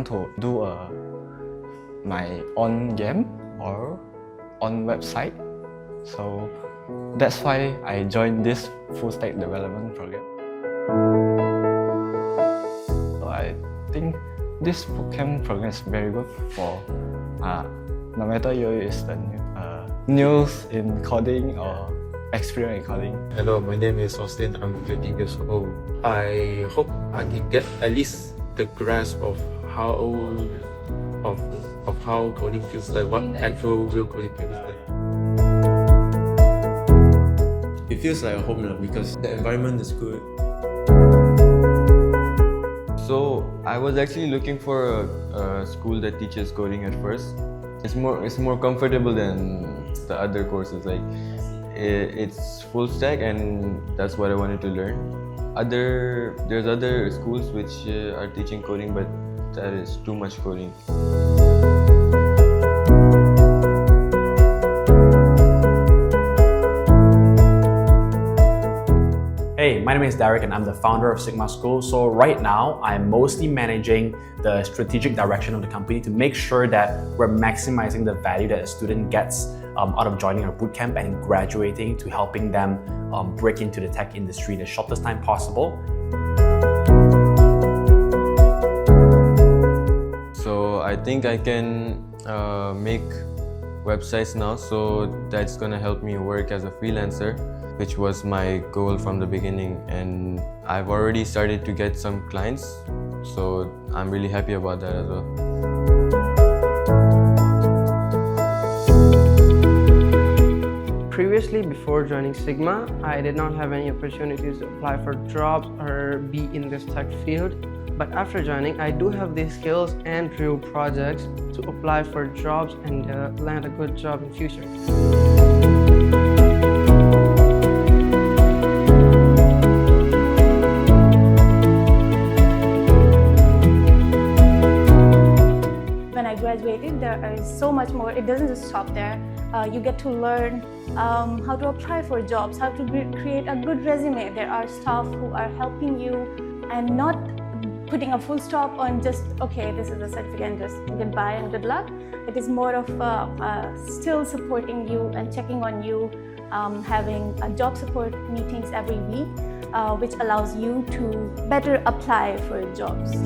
want to do my own game or on website. So that's why I joined this full stack development program. So I think this bootcamp program is very good for no matter you is the news in coding or experience in coding. Hello, my name is Austin. I'm 13 years old. I hope I can get at least the grasp of how coding feels like, what actual real coding feels like. It feels like a home now because the environment is good. So I was actually looking for a school that teaches coding at first. It's more comfortable than the other courses. Like it's full stack, and that's what I wanted to learn. There's other schools which are teaching coding, but that is too much coding. Hey, my name is Derek and I'm the founder of Sigmaschool. So right now, I'm mostly managing the strategic direction of the company to make sure that we're maximizing the value that a student gets out of joining our bootcamp and graduating, to helping them break into the tech industry in the shortest time possible. So I think I can make websites now, so that's gonna help me work as a freelancer, which was my goal from the beginning, and I've already started to get some clients, so I'm really happy about that as well. Previously, before joining Sigma, I did not have any opportunities to apply for jobs or be in this tech field. But after joining, I do have these skills and real projects to apply for jobs and land a good job in future. When I graduated, there is so much more. It doesn't just stop there. You get to learn how to apply for jobs, how to create a good resume. There are staff who are helping you and not putting a full stop on just, okay, this is a certificate and just goodbye and good luck. It is more of still supporting you and checking on you, having job support meetings every week, which allows you to better apply for jobs.